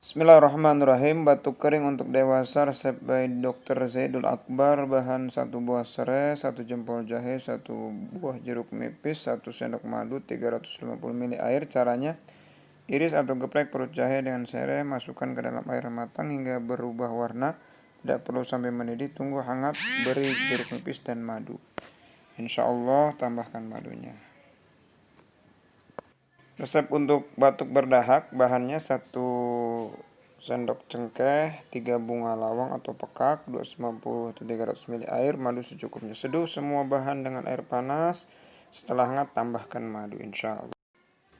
Bismillahirrahmanirrahim. Batuk kering untuk dewasa resep by Dr. Zaidul Akbar. Bahan 1 buah serai, 1 jempol jahe, 1 buah jeruk nipis, 1 sendok madu, 350 ml air. Caranya, iris atau geprek perut jahe dengan serai, masukkan ke dalam air matang hingga berubah warna. Tidak perlu sampai mendidih, tunggu hangat, beri jeruk nipis dan madu. Insya Allah tambahkan madunya. Resep untuk batuk berdahak, bahannya 1 sendok cengkeh, 3 bunga lawang atau pekak, 250 atau 300 ml air, madu secukupnya. Seduh semua bahan dengan air panas. Setelah hangat tambahkan madu, insya Allah.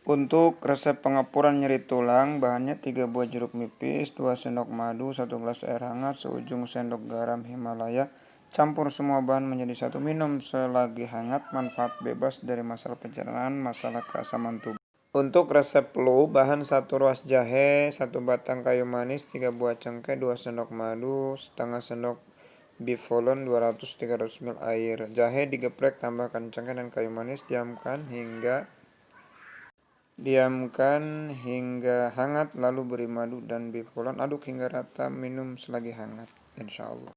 Untuk resep pengepuran nyeri tulang, bahannya 3 buah jeruk nipis, 2 sendok madu, 1 gelas air hangat, seujung sendok garam Himalaya. Campur semua bahan menjadi satu, minum selagi hangat. Manfaat bebas dari masalah pencernaan, masalah keasaman tubuh. Untuk resep flu, bahan 1 ruas jahe, 1 batang kayu manis, 3 buah cengkeh, 2 sendok madu, setengah sendok bivolon, 200-300 ml air. Jahe digeprek, tambahkan cengkeh dan kayu manis, diamkan hingga hangat, lalu beri madu dan bivolon, aduk hingga rata, minum selagi hangat, insya Allah.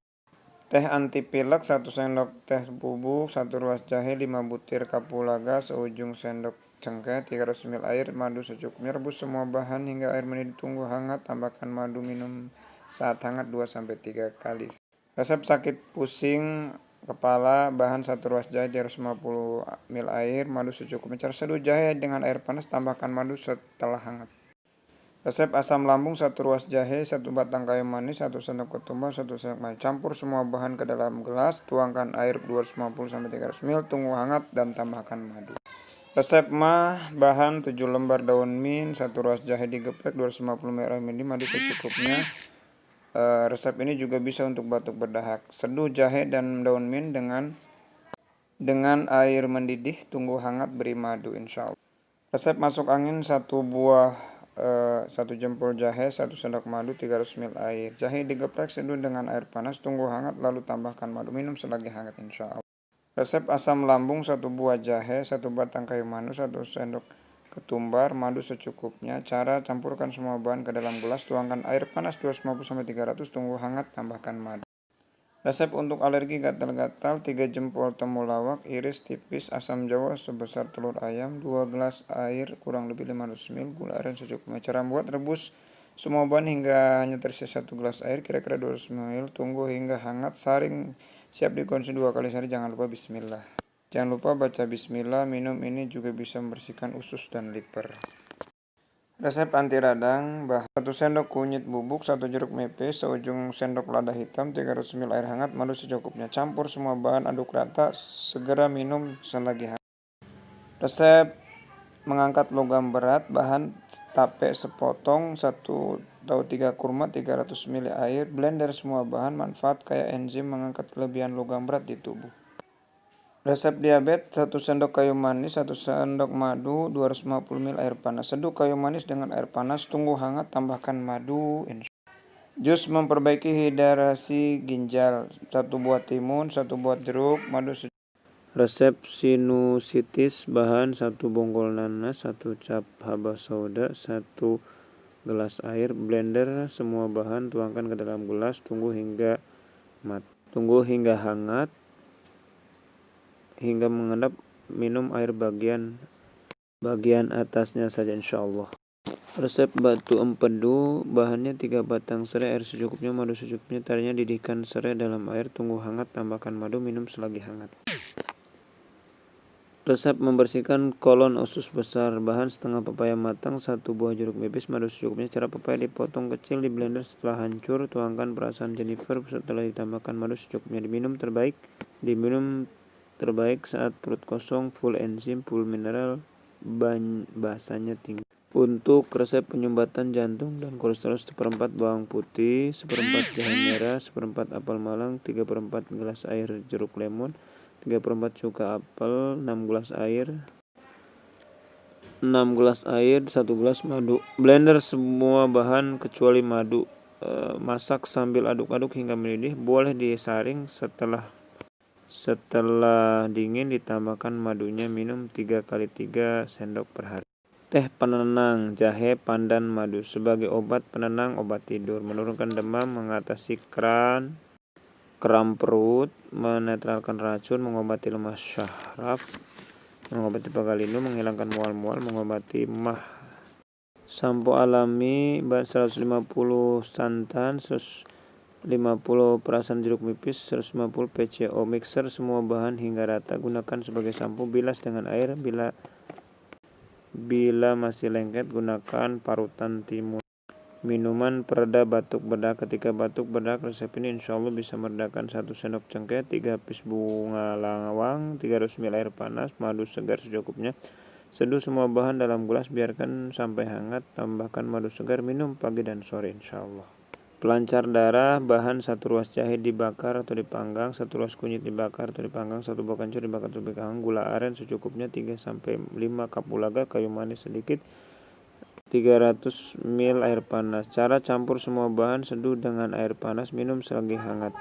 Teh anti pilek 1 sendok teh bubuk, 1 ruas jahe, 5 butir kapulaga, seujung sendok cengkeh, 300 ml air, madu secukupnya. Rebus semua bahan hingga air mendidih, tunggu hangat, tambahkan madu, minum saat hangat 2-3 kali. Resep sakit pusing kepala, bahan 1 ruas jahe, 350 ml air, madu secukupnya. Cara seduh jahe dengan air panas, tambahkan madu setelah hangat. Resep asam lambung 1 ruas jahe, 1 batang kayu manis, 1 sendok ketumbar, 1 sendok manis. Campur semua bahan ke dalam gelas, tuangkan air 250-300 ml, tunggu hangat dan tambahkan madu. Resep mah, bahan 7 lembar daun mint, 1 ruas jahe digeprek, 250 ml madu secukupnya. Resep ini juga bisa untuk batuk berdahak. Seduh jahe dan daun mint dengan air mendidih, tunggu hangat, beri madu, insya Allah. Resep masuk angin 1 buah 1 jempol jahe, 1 sendok madu, 300 ml air. Jahe digeprek, seduh dengan air panas, tunggu hangat, lalu tambahkan madu, minum selagi hangat, insya Allah. Resep asam lambung 1 buah jahe, 1 batang kayu manis, 1 sendok ketumbar, madu secukupnya. Cara, campurkan semua bahan ke dalam gelas, tuangkan air panas 250-300, tunggu hangat, tambahkan madu. Resep untuk alergi gatal-gatal, 3 jempol temulawak, iris tipis, asam jawa sebesar telur ayam, 2 gelas air kurang lebih 500 ml, gula aren secukupnya. Cara membuat, rebus semua bahan hingga hanya tersisa 1 gelas air, kira-kira 200 ml, tunggu hingga hangat, saring, siap dikonsumsi 2 kali sehari, jangan lupa bismillah. Jangan lupa baca bismillah, minum ini juga bisa membersihkan usus dan liver. Resep anti radang, bahan 1 sendok kunyit bubuk, 1 jeruk nipis, seujung sendok lada hitam, 300 ml air hangat, madu secukupnya. Campur semua bahan, aduk rata, segera minum selagi hangat. Resep mengangkat logam berat, bahan tape sepotong, 1-3 kurma, 300 ml air, blender semua bahan. Manfaat kayak enzim mengangkat kelebihan logam berat di tubuh. Resep diabetes, 1 sendok kayu manis, 1 sendok madu, 250 ml air panas. Seduh kayu manis dengan air panas, tunggu hangat, tambahkan madu. Jus memperbaiki hidrasi ginjal, 1 buah timun, 1 buah jeruk, madu. Resep sinusitis, bahan 1 bonggol nanas, 1 cap habas sauda, 1 gelas air, blender semua bahan, tuangkan ke dalam gelas, tunggu hingga hangat hingga mengendap, minum air bagian atasnya saja, insya Allah. Resep batu empedu, bahannya 3 batang serai, air secukupnya, madu secukupnya. Caranya, didihkan serai dalam air, tunggu hangat, tambahkan madu, minum selagi hangat. Resep membersihkan kolon usus besar, bahan setengah pepaya matang, 1 buah jeruk nipis, madu secukupnya. Cara, pepaya dipotong kecil, di blender setelah hancur, tuangkan perasan Jennifer, setelah ditambahkan madu secukupnya. Diminum terbaik saat perut kosong, full enzim, full mineral, basanya tinggi. Untuk resep penyumbatan jantung dan kolesterol, 1/4 bawang putih, 1/4 jahe merah, 1/4 apel malang, 3/4 gelas air jeruk lemon, 3/4 cuka apel, 6 gelas air, 1 gelas madu. Blender semua bahan kecuali madu. Masak sambil aduk-aduk hingga mendidih, boleh disaring. Setelah dingin, ditambahkan madunya, minum 3 kali 3 sendok per hari. Teh penenang, jahe, pandan, madu sebagai obat penenang, obat tidur, menurunkan demam, mengatasi kram perut, menetralkan racun, mengobati lemah syaraf, mengobati pegalinu, menghilangkan mual-mual, mengobati mah. Sampo alami 150 santan, 150 perasan jeruk nipis, 150 PCO. Mixer semua bahan hingga rata, gunakan sebagai sampo, bilas dengan air. Bila masih lengket, gunakan parutan timun. Minuman pereda batuk bedak. Ketika batuk bedak, resep ini insya Allah bisa meredakan 1 sendok cengkeh, 3 pis bunga lawang, 300 ml air panas, madu segar secukupnya. Seduh semua bahan dalam gelas, biarkan sampai hangat, tambahkan madu segar, minum pagi dan sore insya Allah. Pelancar darah, bahan 1 ruas jahe dibakar atau dipanggang, 1 ruas kunyit dibakar atau dipanggang, 1 buah kencur dibakar atau dipanggang, gula aren secukupnya, 3-5 kapulaga, kayu manis sedikit, 300 ml air panas. Cara campur semua bahan, seduh dengan air panas, minum selagi hangat.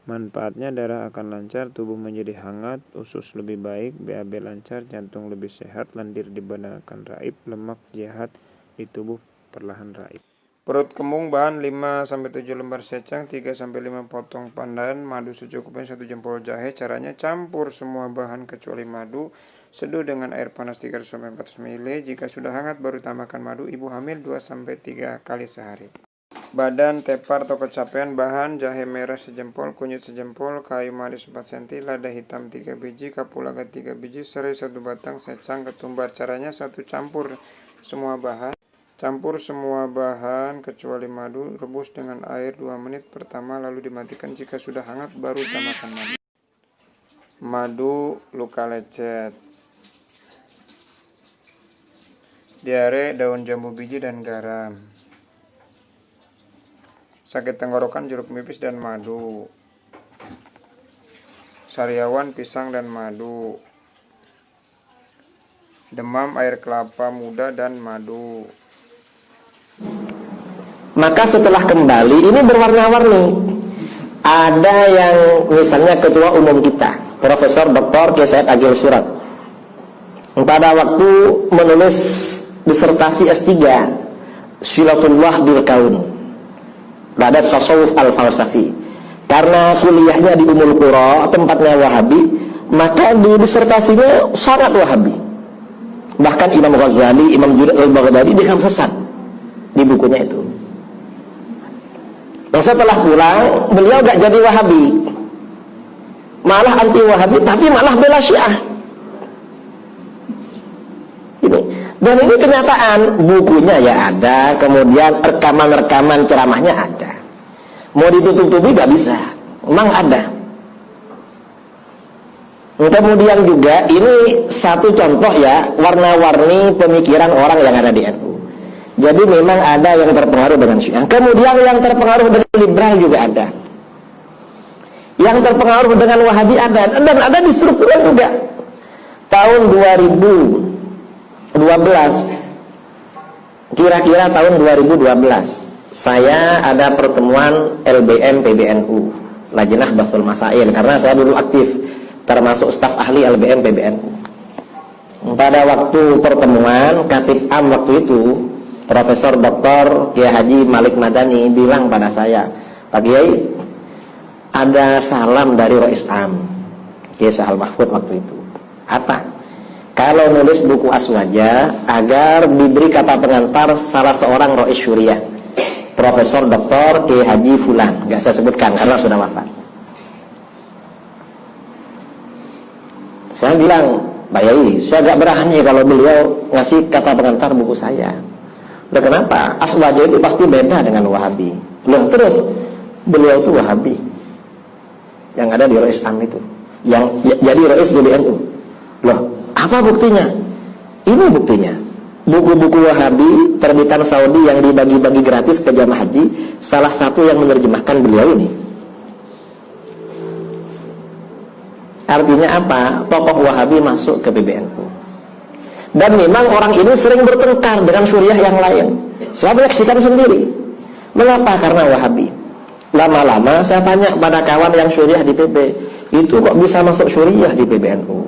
Manfaatnya, darah akan lancar, tubuh menjadi hangat, usus lebih baik, BAB lancar, jantung lebih sehat, lendir di badan akan raib, lemak jahat di tubuh perlahan raib. Perut kembung, bahan 5-7 lembar secang, 3-5 potong pandan, madu secukupnya, 1 jempol jahe. Caranya, campur semua bahan kecuali madu, seduh dengan air panas 300-400 ml. Jika sudah hangat baru tambahkan madu. Ibu hamil 2-3 kali sehari. Badan tepar atau kecapean, bahan jahe merah sejempol, kunyit sejempol, kayu manis 4 cm, lada hitam 3 biji, kapulaga 3 biji, serai 1 batang, secang, ketumbar. Caranya, 1 campur semua bahan. Campur semua bahan kecuali madu, rebus dengan air 2 menit pertama lalu dimatikan. Jika sudah hangat baru tambahkan madu. Madu luka lecet, diare, daun jambu biji dan garam. Sakit tenggorokan, jeruk nipis dan madu. Sariawan, pisang dan madu. Demam, air kelapa muda dan madu. Maka setelah kembali ini berwarna-warni. Ada yang misalnya ketua umum kita, Profesor Dr. Kiai Said Agil Surat, pada waktu menulis disertasi S3 Silatullah bil Kaun pada tasawuf al-falsafi, karena kuliahnya di Ummul Qura, tempatnya Wahabi, maka di disertasinya sangat Wahabi. Bahkan Imam Ghazali, Imam Junaid al-Baghdadi dianggap sesat di bukunya itu. Nah, setelah pulang beliau gak jadi Wahabi, malah anti Wahabi, tapi malah bela Syiah. Ini. Dan ini kenyataan, bukunya ya ada, kemudian rekaman-rekaman ceramahnya ada. Mau ditutup-tutupi gak bisa, memang ada. Kemudian juga ini satu contoh ya, warna-warni pemikiran orang yang ada di NU. Jadi memang ada yang terpengaruh dengan Syiah. Kemudian yang terpengaruh dengan liberal juga ada. Yang terpengaruh dengan Wahabi ada. Dan ada di struktural juga. Tahun 2012, kira-kira tahun 2012, saya ada pertemuan LBM PBNU, Lajnah Bahsul Masail, karena saya dulu aktif termasuk staf ahli LBM PBNU. Pada waktu pertemuan, Khatib Am waktu itu Profesor Dr. Kiai Haji Malik Madani bilang pada saya, Pak Kiai, ada salam dari Rois Am Kiai Sahal Mahfud waktu itu. Apa? Kalau nulis buku Aswaja, agar diberi kata pengantar salah seorang Rois Syuriah, Profesor Dr. Kiai Haji Fulan, gak saya sebutkan karena sudah wafat. Saya bilang, Pak Yai, saya gak berani kalau beliau ngasih kata pengantar buku saya. Udah, kenapa? Aswaja itu pasti beda dengan Wahabi. Loh, terus beliau itu Wahabi yang ada di Rois Am itu, yang jadi Rois GBNU. Loh, apa buktinya? Ini buktinya. Buku-buku Wahabi terbitan Saudi yang dibagi-bagi gratis ke jamaah haji, salah satu yang menerjemahkan beliau ini. Artinya apa? Tokoh Wahabi masuk ke PBNU. Dan memang orang ini sering bertengkar dengan Syuriah yang lain. Saya menyaksikan sendiri. Mengapa? Karena Wahabi. Lama-lama saya tanya pada kawan yang Syuriah di PB, itu kok bisa masuk Syuriah di PBNU?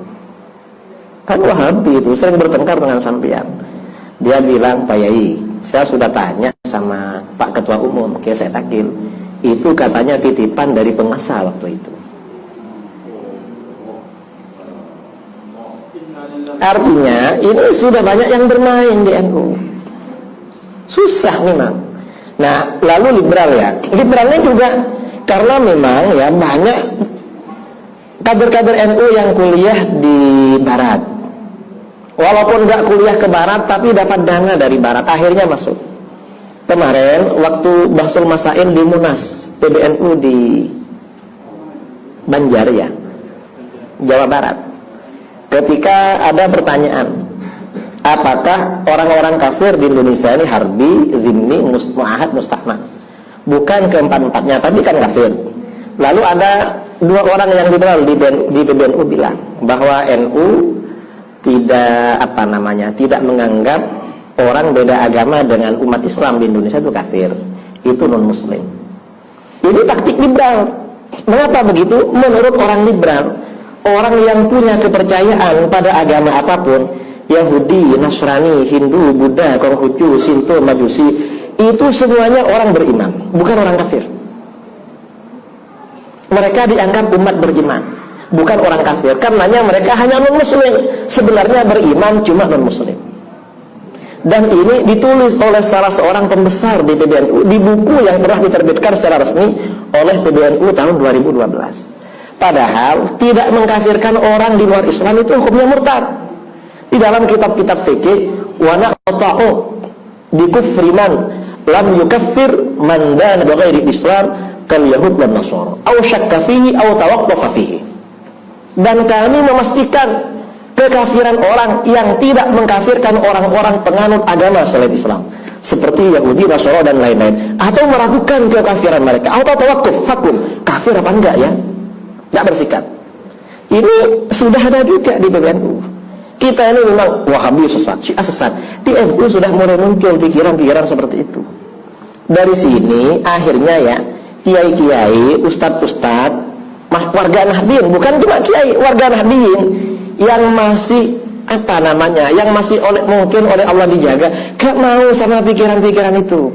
Kan Wahabi itu sering bertengkar dengan sampean. Dia bilang, Pak Yai, saya sudah tanya sama Pak Ketua Umum, Kiai Said Akil, itu katanya titipan dari penguasa waktu itu. Artinya ini sudah banyak yang bermain di NU. Susah memang. Nah, lalu liberal ya. Liberalnya juga karena memang ya banyak kader-kader NU yang kuliah di barat. Walaupun nggak kuliah ke barat tapi dapat dana dari barat, akhirnya masuk. Kemarin waktu Bahsul Masail di Munas PBNU di Banjar ya, Jawa Barat. Ketika ada pertanyaan, apakah orang-orang kafir di Indonesia ini harbi, zimmi, mu'ahad, mustahna? Bukan keempat-empatnya, tapi kan kafir. Lalu ada dua orang yang liberal di PBNU bilang bahwa NU tidak menganggap orang beda agama dengan umat Islam di Indonesia itu kafir, itu non muslim. Ini taktik liberal. Mengapa begitu? Menurut orang liberal, orang yang punya kepercayaan pada agama apapun, Yahudi, Nasrani, Hindu, Buddha, Konghucu, Shinto, Majusi, itu semuanya orang beriman, bukan orang kafir. Mereka dianggap umat beriman, bukan orang kafir. Karenanya mereka hanya non-muslim. Sebenarnya beriman cuma non-muslim. Dan ini ditulis oleh salah seorang pembesar di PBNU di buku yang telah diterbitkan secara resmi oleh PBNU tahun 2012. Padahal tidak mengkafirkan orang di luar Islam itu hukumnya murtad. Di dalam kitab-kitab fikih, wa naqta'u bi kufri man lam yukaffir man dana bi ghairi Islam kal yahud wan nasara aw syakka fihi aw tawaqqafa fihi. Dan kami memastikan kekafiran orang yang tidak mengkafirkan orang-orang penganut agama selain Islam, seperti Yahudi, Nasara dan lain-lain, atau meragukan kekafiran mereka, atau tawakkuf, vakum, kafir apa enggak ya? Tidak bersikap. Ini sudah ada juga di PBNU. Kita ini memang Wahabi sesat, Syiah sesat. Di NU sudah mulai muncul pikiran-pikiran seperti itu. Dari sini akhirnya ya kiai-kiai, ustadz-ustadz, warga Nahdien, bukan cuma kiai, warga Nahdien yang masih yang masih mungkin oleh Allah dijaga, gak mau sama pikiran-pikiran itu.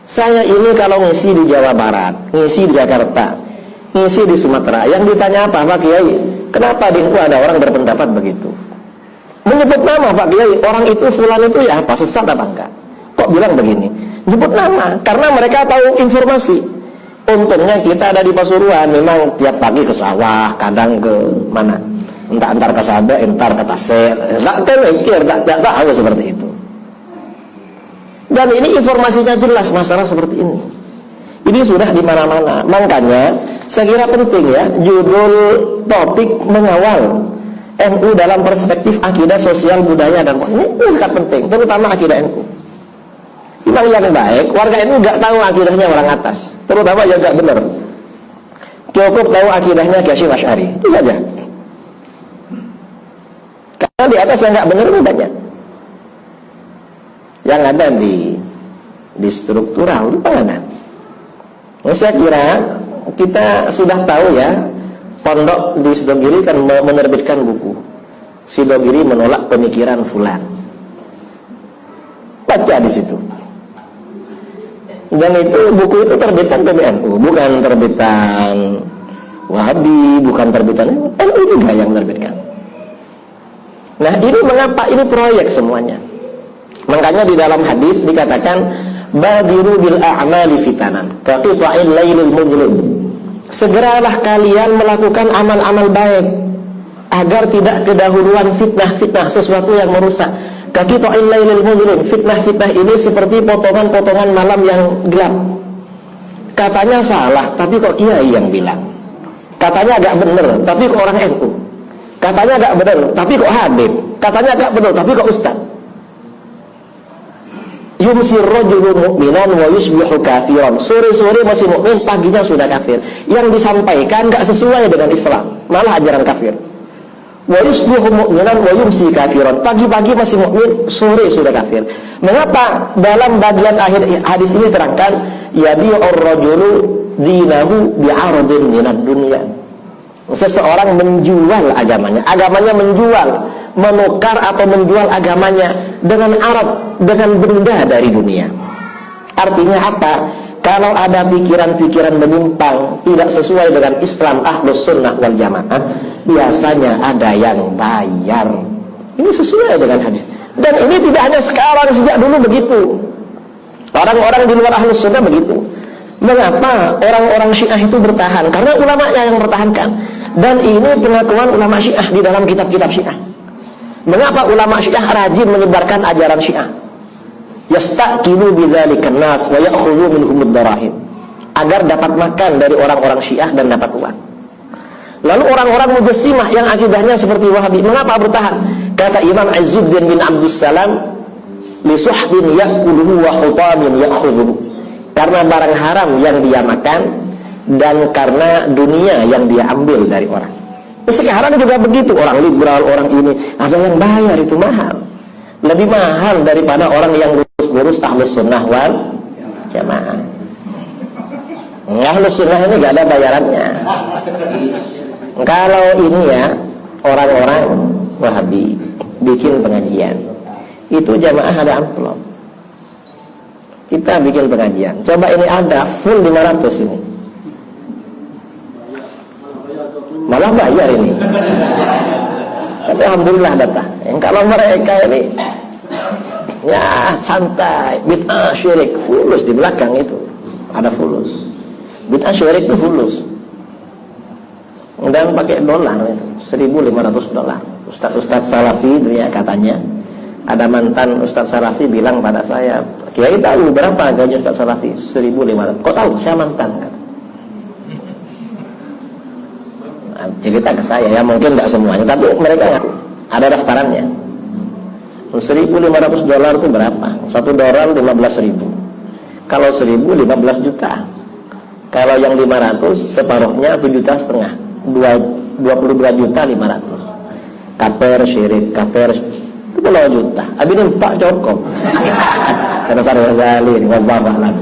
Saya ini kalau ngisi di Jawa Barat, ngisi di Jakarta, ngisi di Sumatera, yang ditanya apa, Pak Kiai, kenapa di NU ada orang berpendapat begitu? Menyebut nama, Pak Kiai, orang itu fulan itu ya apa, sesat apa enggak? Kok bilang begini? Nyebut nama, karena mereka tahu informasi. Untungnya kita ada di Pasuruan, memang tiap pagi ke sawah, kadang ke mana, entah antar ke Sabah, entar ke Tasik, tidak tahu seperti itu. Dan ini informasinya jelas masalah seperti ini. Ini sudah di mana-mana. Makanya saya kira penting ya judul topik mengawal NU dalam perspektif akidah, sosial, budaya dan ini sangat penting, terutama akidah NU. Memang yang baik warga NU nggak tahu akidahnya orang atas, terutama yang nggak benar. Cukup tahu akidahnya Hasyim Asy'ari, itu saja. Karena di atas yang nggak benar itu banyak. Yang ada di struktural itu mana? Nah, saya kira kita sudah tahu ya, pondok di Sidogiri kan menerbitkan buku Sidogiri menolak pemikiran fulan. Baca di situ. Dan itu buku itu terbitan PBNU, bukan terbitan Wahabi, bukan terbitan NU juga yang menerbitkan. Nah, ini mengapa ini proyek semuanya? Makanya di dalam hadis dikatakan badiru bil a'mali fitanan kaqita'il lailil muzlim. Segeralah kalian melakukan amal-amal baik agar tidak kedahuluan fitnah-fitnah, sesuatu yang merusak. Kaqita'il lailil muzlim. Fitnah-fitnah ini seperti potongan-potongan malam yang gelap. Katanya salah, tapi kok kiai yang bilang. Katanya agak benar, tapi kok orang NU. Katanya agak benar, tapi kok Habib. Katanya agak benar, tapi kok ustaz. Yumsir rajulu mu'minan wa yusbihu kafiran. Sore-sore masih mukmin, paginya sudah kafir. Yang disampaikan enggak sesuai dengan Islam, malah ajaran kafir. Wa yusbihu mu'minan wa yumsi kafiran. Pagi-pagi masih mukmin, sore sudah kafir. Mengapa dalam bagian akhir hadis ini terangkan yabi'ur rajulu dinahu bi'aradin minad dunya. Seseorang menjual agamanya menjual, menukar atau menjual agamanya dengan Arab, dengan benda dari dunia. Artinya apa? Kalau ada pikiran-pikiran menyimpang, tidak sesuai dengan Islam Ahlus Sunnah wal Jamaah, biasanya ada yang bayar. Ini sesuai dengan hadis. Dan ini tidak hanya sekarang, sejak dulu begitu. Orang-orang di luar Ahlus Sunnah begitu. Mengapa orang-orang Syiah itu bertahan? Karena ulamanya yang mempertahankan. Dan ini pengakuan ulama Syiah di dalam kitab-kitab Syiah. Mengapa ulama Syiah rajin menyebarkan ajaran Syiah? Yastaqinu bidzalikan nas wa ya'khudhu minhum ad-darahim, agar dapat makan dari orang-orang Syiah dan dapat uang. Lalu orang-orang Mujassimah yang akidahnya seperti Wahabi, mengapa bertahan? Kata Imam Izzuddin bin Abdus Salam, li suhdin ya'kuluhu wa hutamin ya'khudhu, karena barang haram yang dia makan dan karena dunia yang dia ambil dari orang. Sekarang juga begitu, orang liberal, orang ini ada yang bayar, itu mahal, lebih mahal daripada orang yang lurus Ahlus Sunnah wal Jamaah. Ahlus Sunnah ini gak ada bayarannya. Kalau ini ya orang-orang Wahabi bikin pengajian, itu jamaah ada amplop, kita bikin pengajian, coba ini ada full 500 ini, malah bayar ini. Tapi alhamdulillah datang. Kalau mereka ini ya santai, bid'ah syirik, fulus di belakang itu ada fulus. Bid'ah syirik itu fulus, dan pakai dolar itu, $1.500. Ustadz Salafi itu ya, katanya ada mantan Ustadz Salafi bilang pada saya, Kiai tahu berapa gaji Ustadz Salafi? 1.500. Kok tahu? Saya mantan, kata. Nah, cerita ke saya ya, mungkin nggak semuanya, tapi mereka ngaku ada daftarannya. $1.500 itu berapa? $1 15.000. Kalau 1.000 15 juta. Kalau yang 500 separuhnya 7,5 juta, 22.500.000. Kaper syirik, kaper itu 10 juta. Abi ini Pak Joko. Karena Sarah Ghazali, wallahu a'lam.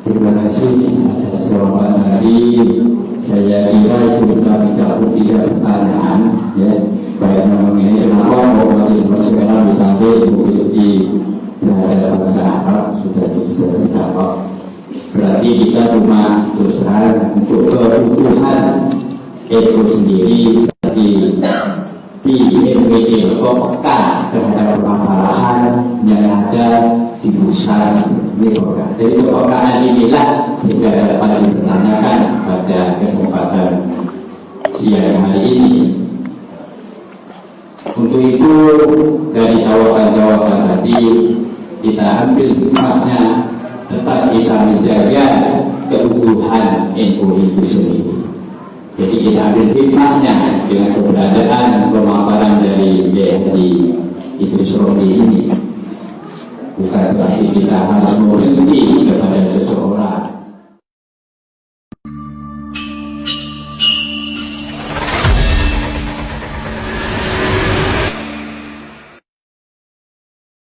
Terima kasih atas jawaban tadi. Saya kira itu sudah tidak pertanyaan, ya. Baik mengenai kenapa majelis sekarang ditabir memiliki terhadap bahasa Arab sudah dijawab. Berarti kita cuma terus terang untuk kebutuhan itu sendiri di NWD peka terhadap permasalahan yang ada di pusat Nikoga. Jadi kepekaan inilah sehingga dapat dipertanyakan pada kesempatan siang hari ini. Untuk itu dari jawaban-jawaban tadi kita ambil hikmahnya, tetap kita menjaga keutuhan NU itu sendiri. Jadi kita ambil hikmahnya dengan keberadaan pemaparan dari BNI itu seperti ini. Bukan berarti kita harus berhenti kepada seseorang